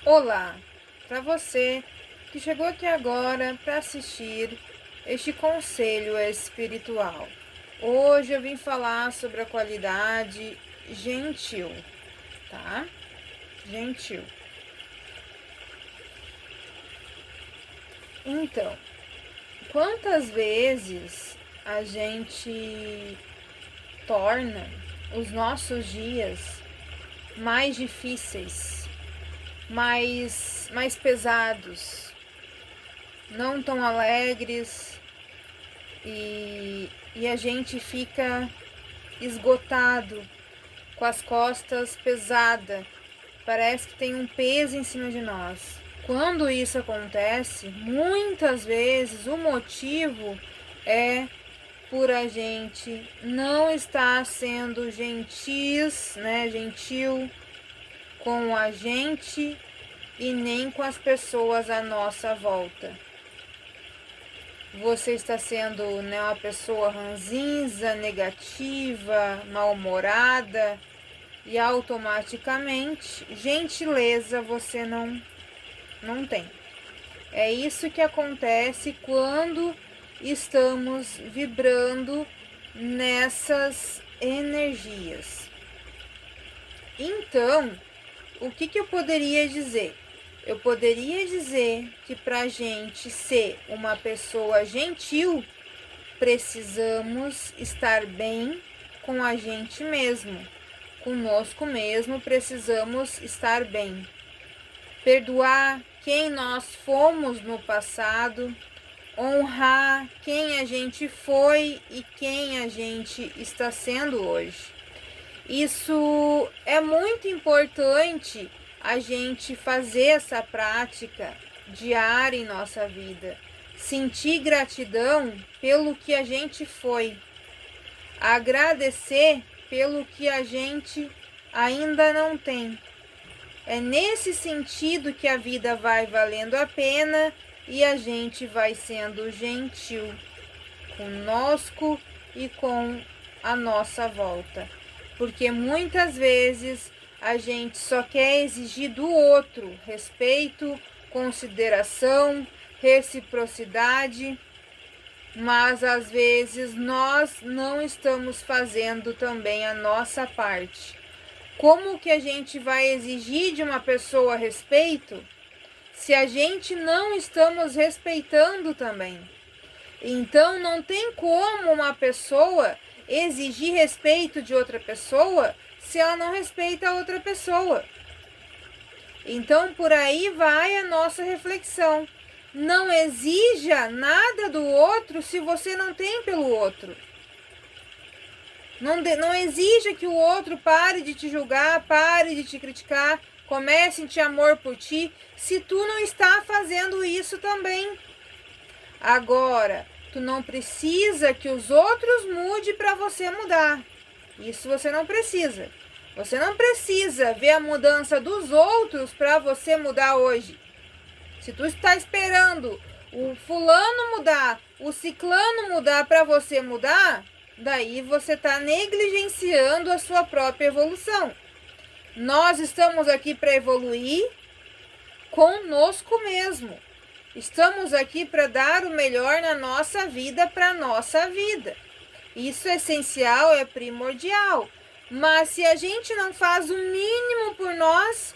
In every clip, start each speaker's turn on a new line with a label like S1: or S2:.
S1: Olá, para você que chegou aqui agora para assistir este conselho espiritual. Hoje eu vim falar sobre a qualidade gentil, tá? Gentil. Então, quantas vezes a gente torna os nossos dias mais difíceis, mais pesados, não tão alegres e a gente fica esgotado, com as costas pesadas, parece que tem um peso em cima de nós. Quando isso acontece, muitas vezes o motivo é por a gente não estar sendo gentil com a gente e nem com as pessoas à nossa volta. Você está sendo uma pessoa ranzinza, negativa, mal-humorada e automaticamente gentileza você não tem. É isso que acontece quando estamos vibrando nessas energias. Então, o que eu poderia dizer? Eu poderia dizer que para a gente ser uma pessoa gentil, precisamos estar bem com a gente mesmo. Conosco mesmo precisamos estar bem. Perdoar quem nós fomos no passado, honrar quem a gente foi e quem a gente está sendo hoje. Isso é muito importante a gente fazer essa prática diária em nossa vida. Sentir gratidão pelo que a gente foi. Agradecer pelo que a gente ainda não tem. É nesse sentido que a vida vai valendo a pena e a gente vai sendo gentil conosco e com a nossa volta. Porque muitas vezes a gente só quer exigir do outro respeito, consideração, reciprocidade, mas às vezes nós não estamos fazendo também a nossa parte. Como que a gente vai exigir de uma pessoa respeito se a gente não estamos respeitando também? Então não tem como uma pessoa exigir respeito de outra pessoa se ela não respeita a outra pessoa. Então por aí vai a nossa reflexão. Não exija nada do outro se você não tem pelo outro. Não exija que o outro pare de te julgar, pare de te criticar, comece a sentir amor por ti, se tu não está fazendo isso também. Agora, tu não precisa que os outros mudem para você mudar. Isso você não precisa. Você não precisa ver a mudança dos outros para você mudar hoje. Se tu está esperando o fulano mudar, o ciclano mudar para você mudar, daí você está negligenciando a sua própria evolução. Nós estamos aqui para evoluir conosco mesmo. Estamos aqui para dar o melhor na nossa vida para a nossa vida. Isso é essencial, é primordial. Mas se a gente não faz o mínimo por nós,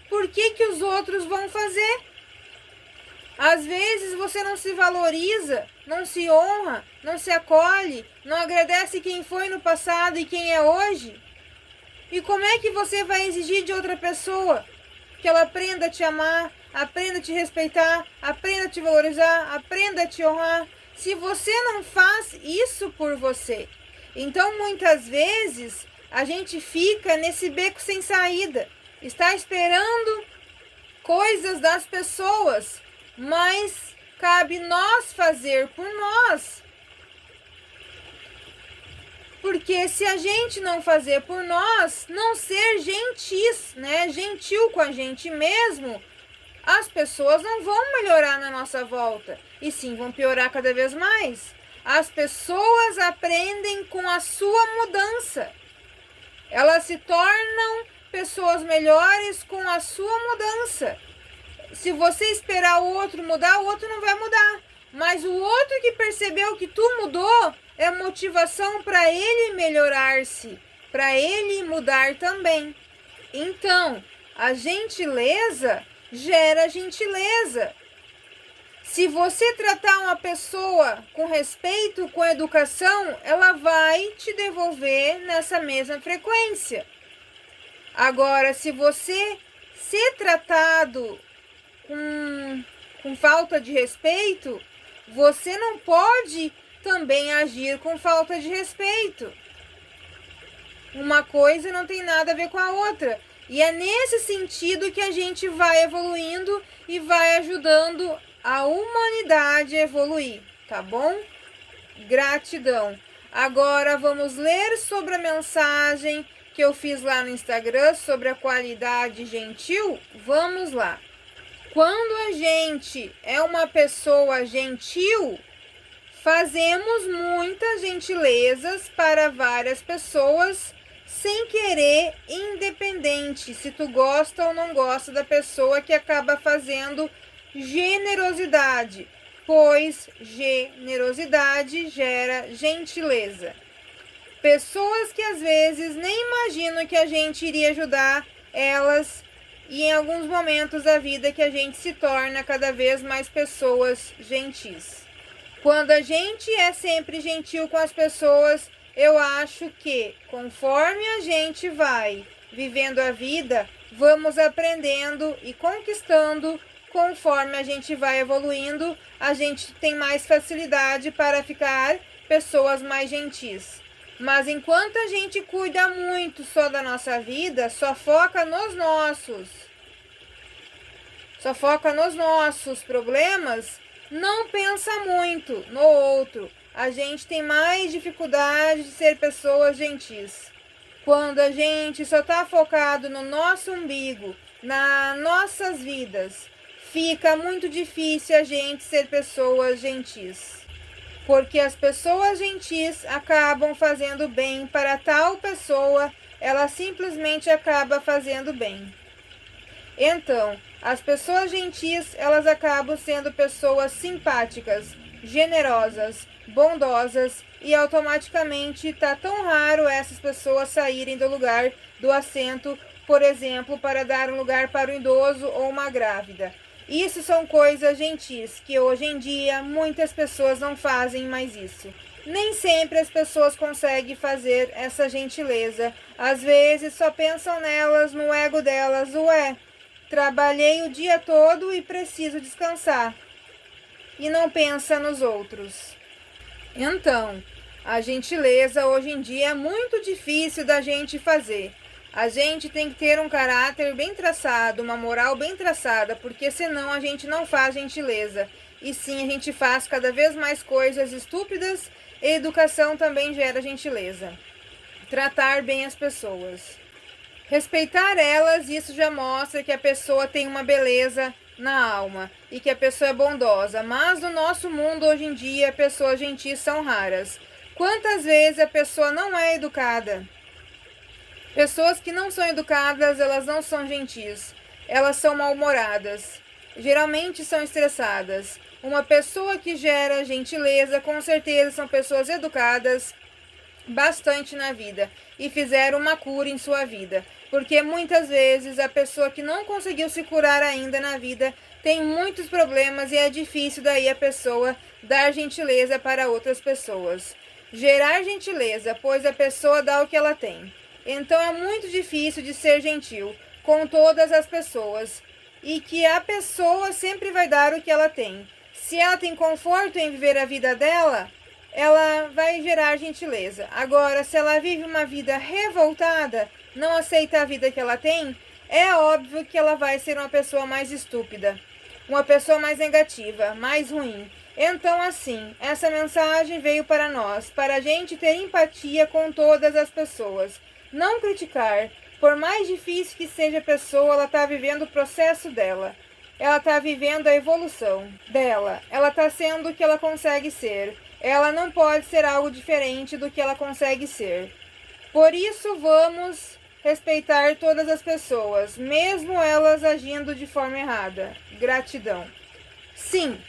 S1: por que os outros vão fazer? Às vezes você não se valoriza, não se honra, não se acolhe, não agradece quem foi no passado e quem é hoje. E como é que você vai exigir de outra pessoa que ela aprenda a te amar, aprenda a te respeitar, aprenda a te valorizar, aprenda a te honrar, se você não faz isso por você? Então muitas vezes a gente fica nesse beco sem saída, está esperando coisas das pessoas, mas cabe nós fazer por nós. Porque se a gente não fazer por nós, não ser gentis, gentil com a gente mesmo, as pessoas não vão melhorar na nossa volta, e sim vão piorar cada vez mais. As pessoas aprendem com a sua mudança. Elas se tornam pessoas melhores com a sua mudança. se você esperar o outro mudar, o outro não vai mudar. Mas o outro que percebeu que tu mudou é motivação para ele melhorar-se, para ele mudar também. Então, a gentileza gera gentileza. Se você tratar uma pessoa com respeito, com educação, ela vai te devolver nessa mesma frequência. Agora, se você ser tratado com falta de respeito, você não pode também agir com falta de respeito. Uma coisa não tem nada a ver com a outra. E é nesse sentido que a gente vai evoluindo e vai ajudando a humanidade a evoluir, tá bom? Gratidão. Agora vamos ler sobre a mensagem que eu fiz lá no Instagram sobre a qualidade gentil. Vamos lá. Quando a gente é uma pessoa gentil, fazemos muitas gentilezas para várias pessoas sem querer, independente se tu gosta ou não gosta da pessoa que acaba fazendo generosidade, pois generosidade gera gentileza. Pessoas que às vezes nem imaginam que a gente iria ajudar elas, e em alguns momentos da vida que a gente se torna cada vez mais pessoas gentis. Quando a gente é sempre gentil com as pessoas, eu acho que conforme a gente vai vivendo a vida, vamos aprendendo e conquistando. Conforme a gente vai evoluindo, a gente tem mais facilidade para ficar pessoas mais gentis. Mas enquanto a gente cuida muito só da nossa vida, só foca nos nossos problemas, não pensa muito no outro. A gente tem mais dificuldade de ser pessoas gentis. Quando a gente só está focado no nosso umbigo, nas nossas vidas, fica muito difícil a gente ser pessoas gentis. Porque as pessoas gentis acabam fazendo bem para tal pessoa, ela simplesmente acaba fazendo bem. Então, as pessoas gentis, elas acabam sendo pessoas simpáticas, generosas, bondosas, e automaticamente está tão raro essas pessoas saírem do lugar do assento, por exemplo, para dar um lugar para um idoso ou uma grávida. Isso são coisas gentis, que hoje em dia muitas pessoas não fazem mais isso. Nem sempre as pessoas conseguem fazer essa gentileza. Às vezes só pensam nelas, no ego delas. Ué, trabalhei o dia todo e preciso descansar. E não pensa nos outros. Então, a gentileza hoje em dia é muito difícil da gente fazer. A gente tem que ter um caráter bem traçado, uma moral bem traçada, porque senão a gente não faz gentileza. E sim, a gente faz cada vez mais coisas estúpidas, e educação também gera gentileza. Tratar bem as pessoas. Respeitar elas, isso já mostra que a pessoa tem uma beleza na alma e que a pessoa é bondosa. Mas no nosso mundo hoje em dia, pessoas gentis são raras. Quantas vezes a pessoa não é educada? Pessoas que não são educadas, elas não são gentis. Elas são mal-humoradas. Geralmente são estressadas. Uma pessoa que gera gentileza, com certeza são pessoas educadas bastante na vida e fizeram uma cura em sua vida. Porque muitas vezes a pessoa que não conseguiu se curar ainda na vida tem muitos problemas e é difícil daí a pessoa dar gentileza para outras pessoas. Gerar gentileza, pois a pessoa dá o que ela tem. Então é muito difícil de ser gentil com todas as pessoas e que a pessoa sempre vai dar o que ela tem. Se ela tem conforto em viver a vida dela, ela vai gerar gentileza. Agora, se ela vive uma vida revoltada, não aceita a vida que ela tem, é óbvio que ela vai ser uma pessoa mais estúpida, uma pessoa mais negativa, mais ruim. Então, assim, essa mensagem veio para nós, para a gente ter empatia com todas as pessoas. Não criticar, por mais difícil que seja a pessoa, ela está vivendo o processo dela. Ela está vivendo a evolução dela. Ela está sendo o que ela consegue ser. Ela não pode ser algo diferente do que ela consegue ser. Por isso, vamos respeitar todas as pessoas, mesmo elas agindo de forma errada. Gratidão. Sim,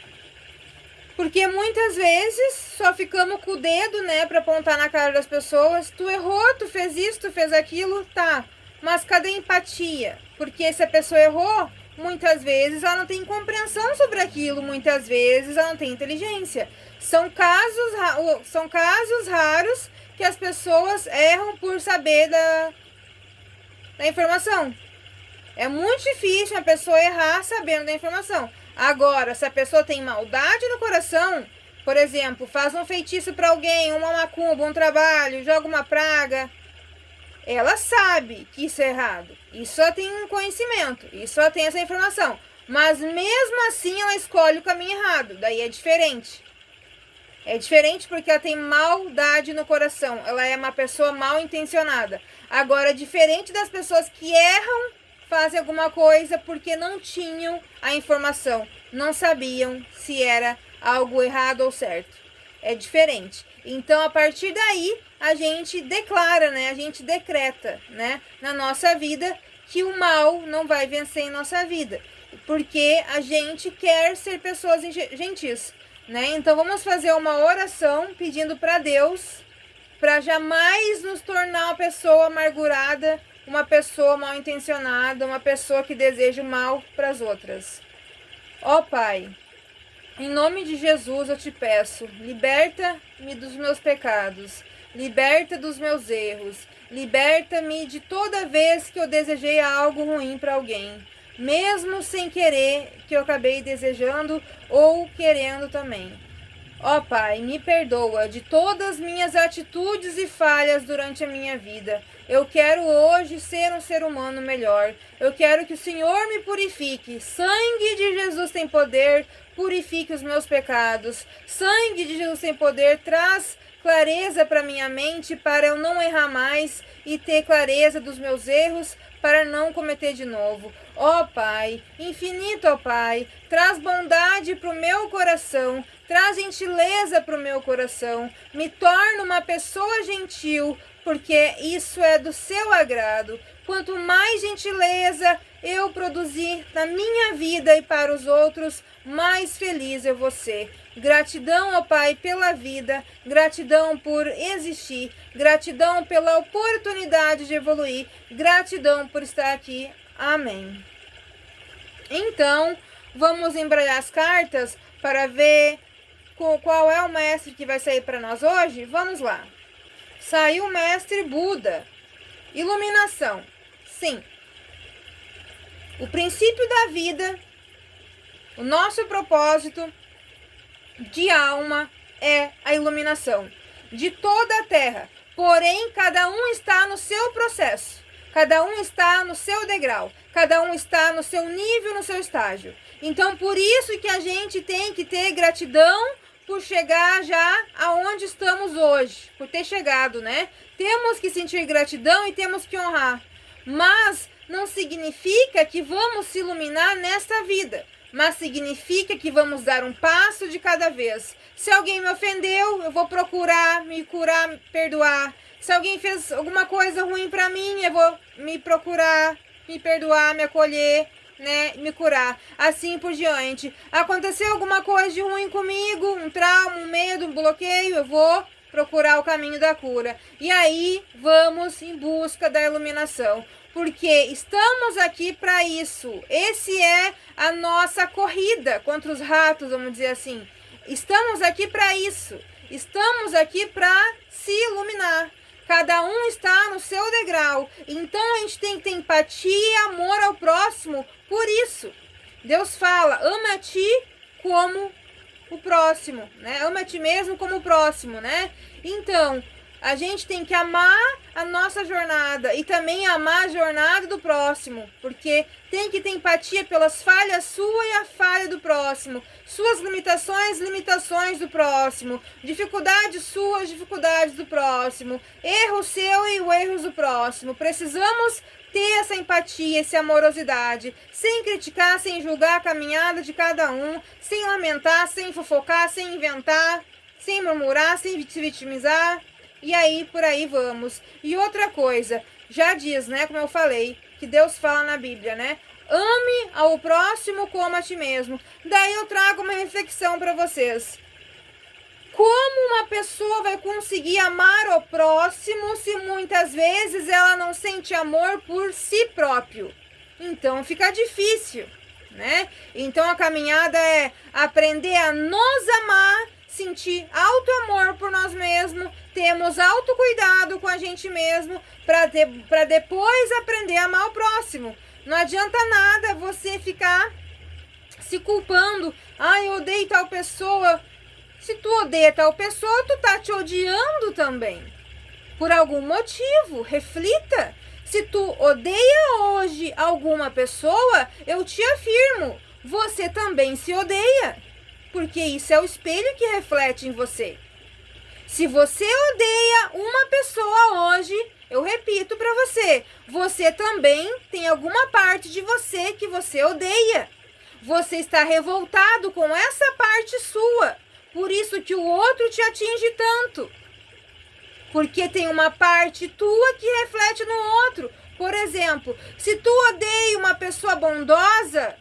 S1: porque muitas vezes só ficamos com o dedo, né, pra apontar na cara das pessoas. Tu errou, tu fez isso, tu fez aquilo, tá. Mas cadê a empatia? Porque se a pessoa errou, muitas vezes ela não tem compreensão sobre aquilo, muitas vezes ela não tem inteligência. São casos raros que as pessoas erram por saber da informação. É muito difícil uma pessoa errar sabendo da informação. Agora, se a pessoa tem maldade no coração, por exemplo, faz um feitiço para alguém, uma macumba, um trabalho, joga uma praga, ela sabe que isso é errado. Isso ela tem um conhecimento, isso ela tem essa informação. Mas mesmo assim ela escolhe o caminho errado, daí é diferente. É diferente porque ela tem maldade no coração, ela é uma pessoa mal intencionada. Agora, diferente das pessoas que erram, fazem alguma coisa porque não tinham a informação, não sabiam se era algo errado ou certo. É diferente. Então, a partir daí, a gente declara, né? A gente decreta, né? Na nossa vida que o mal não vai vencer em nossa vida, porque a gente quer ser pessoas gentis, né? Então, vamos fazer uma oração pedindo para Deus para jamais nos tornar uma pessoa amargurada, uma pessoa mal intencionada, uma pessoa que deseja o mal para as outras. Ó Pai, em nome de Jesus eu te peço, liberta-me dos meus pecados, liberta dos meus erros, liberta-me de toda vez que eu desejei algo ruim para alguém, mesmo sem querer, que eu acabei desejando ou querendo também. Ó Pai, me perdoa de todas as minhas atitudes e falhas durante a minha vida. Eu quero hoje ser um ser humano melhor. Eu quero que o Senhor me purifique. Sangue de Jesus tem poder, purifique os meus pecados. Sangue de Jesus tem poder, traz clareza para minha mente para eu não errar mais e ter clareza dos meus erros para não cometer de novo. Ó Pai, infinito ó Pai, traz bondade para o meu coração, traz gentileza para o meu coração, me torna uma pessoa gentil, porque isso é do seu agrado. Quanto mais gentileza eu produzir na minha vida e para os outros, mais feliz eu vou ser. Gratidão, ó Pai, pela vida, gratidão por existir, gratidão pela oportunidade de evoluir, gratidão por estar aqui. Amém. Então, vamos embaralhar as cartas para ver qual é o mestre que vai sair para nós hoje? Vamos lá. Saiu o mestre Buda. Iluminação. Sim. O princípio da vida, o nosso propósito de alma é a iluminação de toda a Terra. Porém, cada um está no seu processo. Cada um está no seu degrau. Cada um está no seu nível, no seu estágio. Então, por isso que a gente tem que ter gratidão por chegar já aonde estamos hoje, por ter chegado, né? Temos que sentir gratidão e temos que honrar. Mas não significa que vamos se iluminar nesta vida, mas significa que vamos dar um passo de cada vez. Se alguém me ofendeu, eu vou procurar me curar, me perdoar. Se alguém fez alguma coisa ruim para mim, eu vou me procurar, me perdoar, me acolher, né, me curar, assim por diante. Aconteceu alguma coisa de ruim comigo, um trauma, um medo, um bloqueio, eu vou procurar o caminho da cura. E aí vamos em busca da iluminação, porque estamos aqui para isso. Esse é a nossa corrida contra os ratos, vamos dizer assim. Estamos aqui para isso. Estamos aqui para se iluminar. Cada um está no seu degrau. Então a gente tem que ter empatia e amor ao próximo. Por isso, Deus fala, ama a ti como o próximo, né? Ama a ti mesmo como o próximo, né? Então, a gente tem que amar a nossa jornada e também amar a jornada do próximo, porque tem que ter empatia pelas falhas suas e a falha do próximo, suas limitações, limitações do próximo, dificuldades suas, dificuldades do próximo, erro seu e o erros do próximo. Precisamos ter essa empatia, essa amorosidade, sem criticar, sem julgar a caminhada de cada um, sem lamentar, sem fofocar, sem inventar, sem murmurar, sem se vitimizar. E aí, por aí vamos. E outra coisa, já diz, né, como eu falei, que Deus fala na Bíblia, né? Ame ao próximo como a ti mesmo. Daí eu trago uma reflexão para vocês. Como uma pessoa vai conseguir amar o próximo se muitas vezes ela não sente amor por si próprio? Então fica difícil, né? Então a caminhada é aprender a nos amar, sentir auto-amor por nós mesmos, temos autocuidado com a gente mesmo, para depois aprender a amar o próximo. Não adianta nada você ficar se culpando. Ah, eu odeio tal pessoa. Se tu odeia tal pessoa, tu tá te odiando também. Por algum motivo, reflita. Se tu odeia hoje alguma pessoa, eu te afirmo, você também se odeia. Porque isso é o espelho que reflete em você. Se você odeia uma pessoa hoje, eu repito para você, você também tem alguma parte de você que você odeia. Você está revoltado com essa parte sua. Por isso que o outro te atinge tanto. Porque tem uma parte tua que reflete no outro. Por exemplo, se tu odeia uma pessoa bondosa,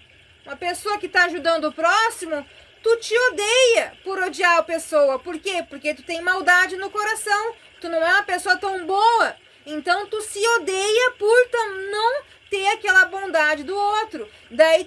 S1: uma pessoa que está ajudando o próximo, tu te odeia por odiar a pessoa. Por quê? Porque tu tem maldade no coração. Tu não é uma pessoa tão boa. Então tu se odeia por não ter aquela bondade do outro. Daí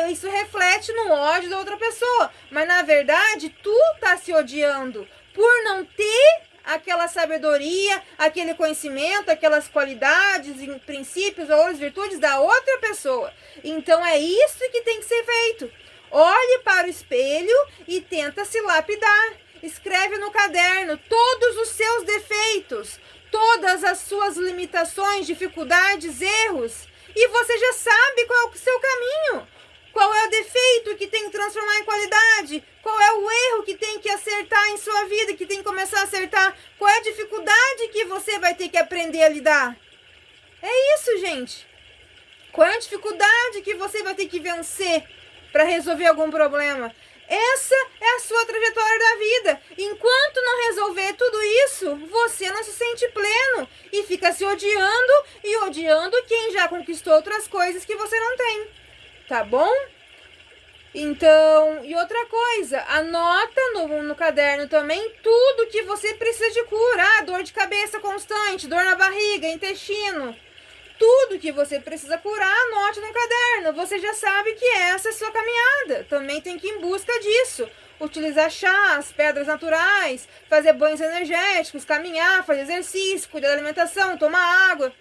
S1: isso reflete no ódio da outra pessoa. Mas na verdade, tu tá se odiando por não ter aquela sabedoria, aquele conhecimento, aquelas qualidades, princípios ou as virtudes da outra pessoa. Então é isso que tem que ser feito. Olhe para o espelho e tenta se lapidar. Escreve no caderno todos os seus defeitos, todas as suas limitações, dificuldades, erros. E você já sabe qual é o seu caminho. Qual é o defeito que tem que transformar em qualidade? Qual é o erro que tem que acertar em sua vida, que tem que começar a acertar? Qual é a dificuldade que você vai ter que aprender a lidar? É isso, gente. Qual é a dificuldade que você vai ter que vencer para resolver algum problema? Essa é a sua trajetória da vida. Enquanto não resolver tudo isso, você não se sente pleno e fica se odiando e odiando quem já conquistou outras coisas que você não tem. Tá bom? Então, e outra coisa, anota no caderno também tudo que você precisa de cura. Ah, dor de cabeça constante, dor na barriga, intestino. Tudo que você precisa curar, anote no caderno. Você já sabe que essa é a sua caminhada. Também tem que ir em busca disso. Utilizar chás, pedras naturais, fazer banhos energéticos, caminhar, fazer exercício, cuidar da alimentação, tomar água.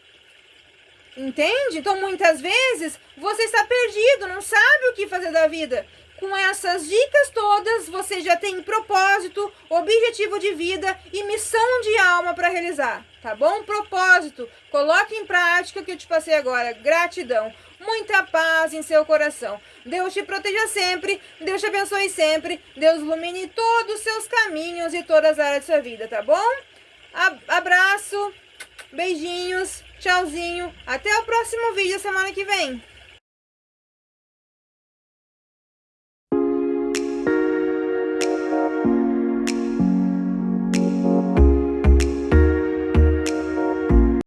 S1: Entende? Então, muitas vezes, você está perdido, não sabe o que fazer da vida. Com essas dicas todas, você já tem propósito, objetivo de vida e missão de alma para realizar, tá bom? Propósito, coloque em prática o que eu te passei agora. Gratidão, muita paz em seu coração. Deus te proteja sempre, Deus te abençoe sempre, Deus ilumine todos os seus caminhos e todas as áreas da sua vida, tá bom? Abraço, beijinhos, tchauzinho, até o próximo vídeo semana que vem.